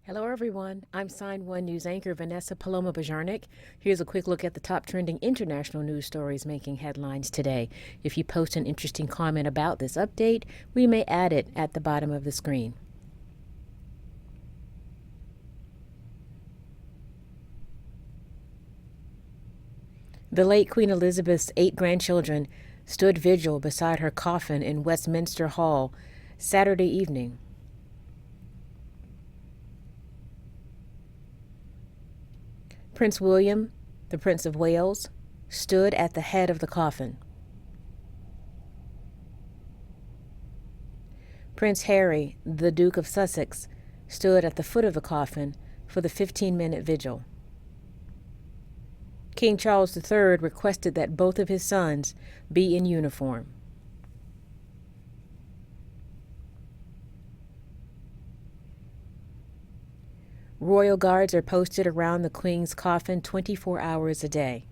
Hello, everyone. I'm Sign1News anchor Vanessa Paloma Bajarnik. Here's a quick look at the top trending international news stories making headlines today. If you post an interesting comment about this update, we may add it at the bottom of the screen. The late Queen Elizabeth's 8 grandchildren stood vigil beside her coffin in Westminster Hall Saturday evening. Prince William, the Prince of Wales, stood at the head of the coffin. Prince Harry, the Duke of Sussex, stood at the foot of the coffin for the 15-minute vigil. King Charles III requested that both of his sons be in uniform. Royal guards are posted around the Queen's coffin 24 hours a day.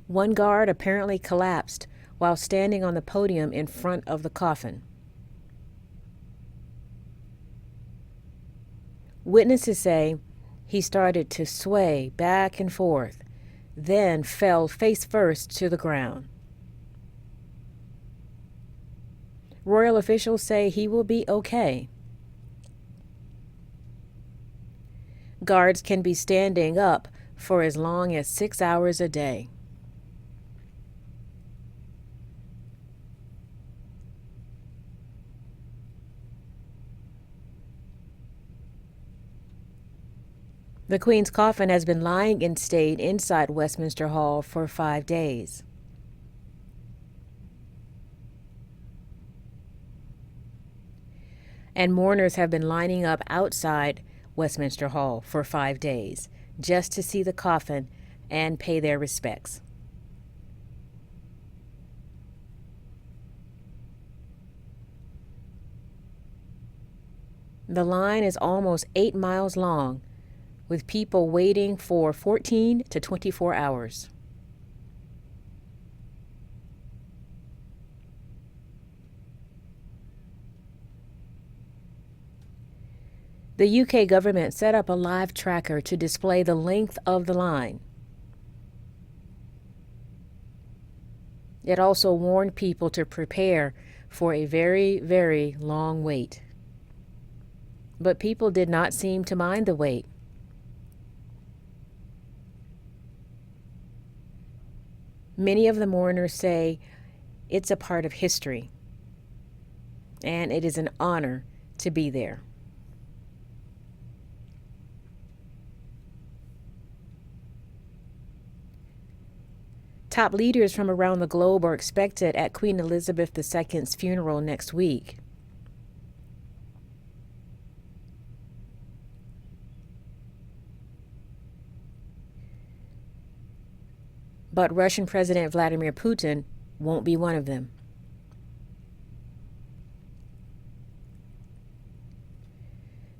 One guard apparently collapsed while standing on the podium in front of the coffin. Witnesses say he started to sway back and forth, then fell face first to the ground. Royal officials say he will be okay. Guards can be standing up for as long as 6 hours a day. The Queen's coffin has been lying in state inside Westminster Hall for 5 days. And mourners have been lining up outside Westminster Hall for 5 days just to see the coffin and pay their respects. The line is almost 8 miles long, with people waiting for 14 to 24 hours. The UK government set up a live tracker to display the length of the line. It also warned people to prepare for a very, very long wait. But people did not seem to mind the wait. Many of the mourners say it's a part of history, and it is an honor to be there. Top leaders from around the globe are expected at Queen Elizabeth II's funeral next week. But Russian President Vladimir Putin won't be one of them.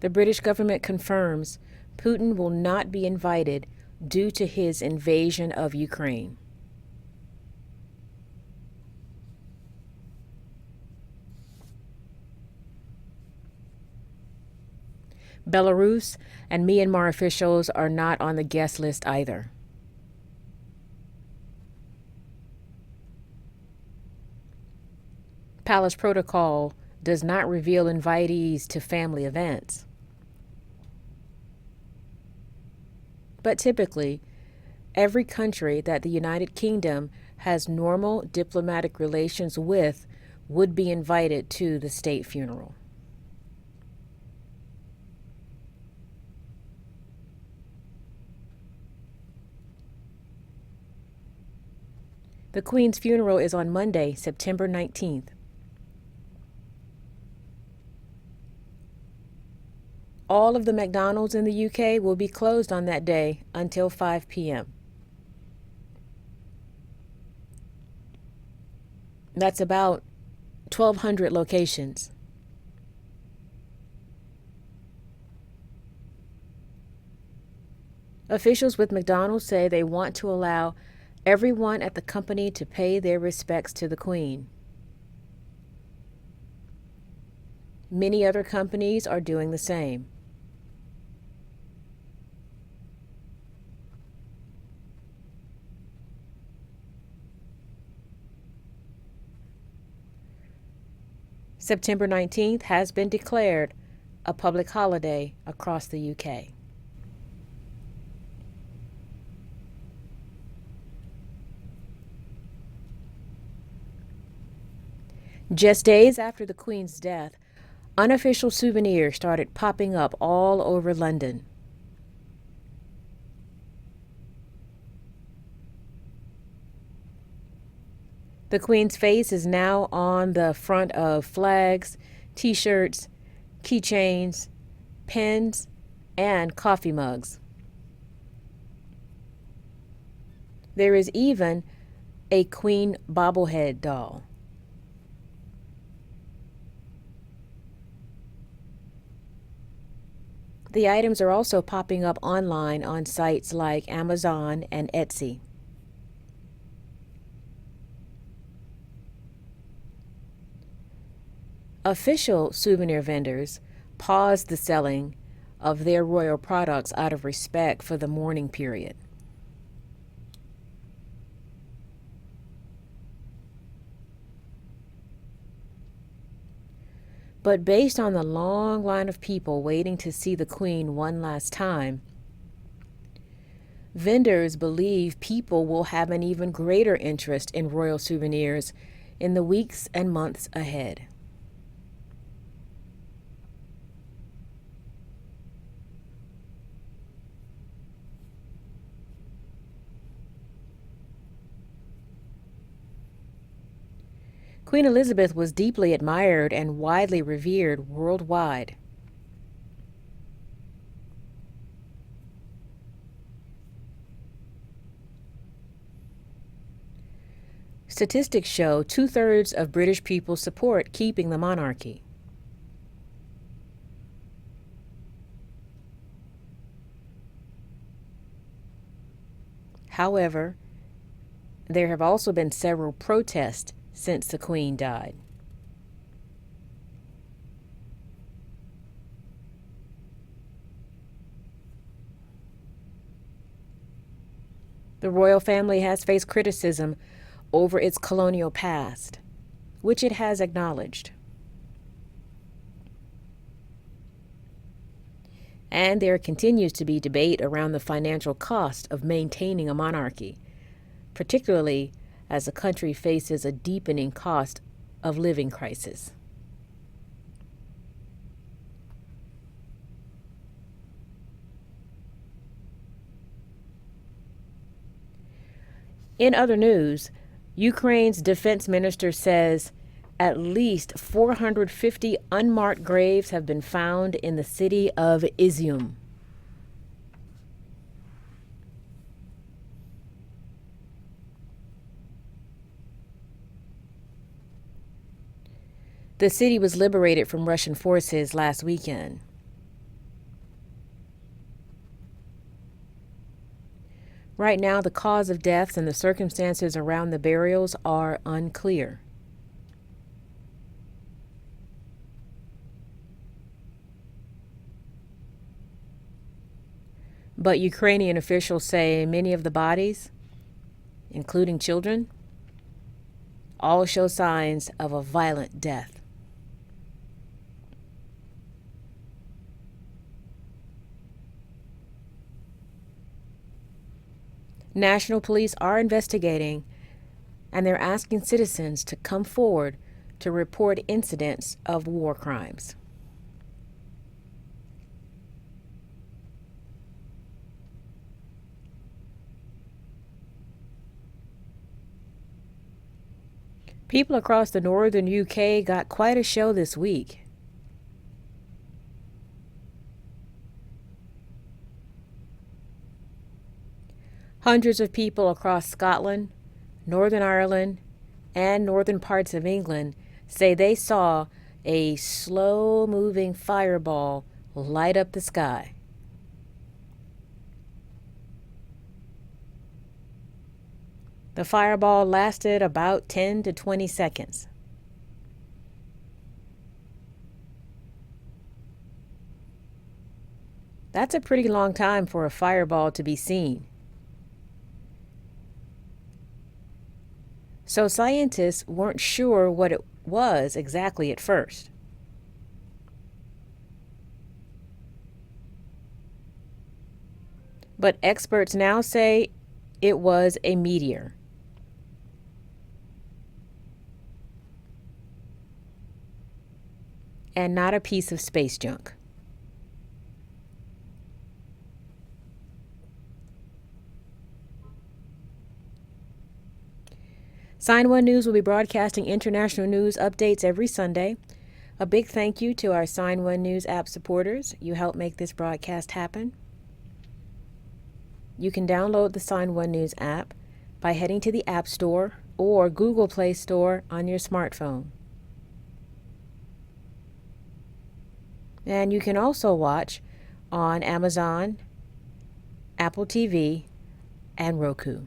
The British government confirms Putin will not be invited due to his invasion of Ukraine. Belarus and Myanmar officials are not on the guest list either. Palace protocol does not reveal invitees to family events. But typically, every country that the United Kingdom has normal diplomatic relations with would be invited to the state funeral. The Queen's funeral is on Monday, September 19th. All of the McDonalds in the UK will be closed on that day until 5 p.m. That's about 1,200 locations. Officials with McDonald's say they want to allow everyone at the company to pay their respects to the Queen. Many other companies are doing the same. September 19th has been declared a public holiday across the UK. Just days after the Queen's death, unofficial souvenirs started popping up all over London. The Queen's face is now on the front of flags, t-shirts, keychains, pens, and coffee mugs. There is even a Queen bobblehead doll. The items are also popping up online on sites like Amazon and Etsy. Official souvenir vendors paused the selling of their royal products out of respect for the mourning period. But based on the long line of people waiting to see the Queen one last time, vendors believe people will have an even greater interest in royal souvenirs in the weeks and months ahead. Queen Elizabeth was deeply admired and widely revered worldwide. Statistics show 2/3 of British people support keeping the monarchy. However, there have also been several protests since the Queen died. The royal family has faced criticism over its colonial past, which it has acknowledged. And there continues to be debate around the financial cost of maintaining a monarchy, particularly as the country faces a deepening cost of living crisis. In other news, Ukraine's defense minister says at least 450 unmarked graves have been found in the city of Izium. The city was liberated from Russian forces last weekend. Right now, the cause of deaths and the circumstances around the burials are unclear. But Ukrainian officials say many of the bodies, including children, all show signs of a violent death. National police are investigating, and they're asking citizens to come forward to report incidents of war crimes. People across the northern UK got quite a show this week. Hundreds of people across Scotland, Northern Ireland, and northern parts of England say they saw a slow-moving fireball light up the sky. The fireball lasted about 10 to 20 seconds. That's a pretty long time for a fireball to be seen. So scientists weren't sure what it was exactly at first. But experts now say it was a meteor. And not a piece of space junk. Sign1News will be broadcasting international news updates every Sunday. A big thank you to our Sign1News app supporters. You help make this broadcast happen. You can download the Sign1News app by heading to the App Store or Google Play Store on your smartphone. And you can also watch on Amazon, Apple TV, and Roku.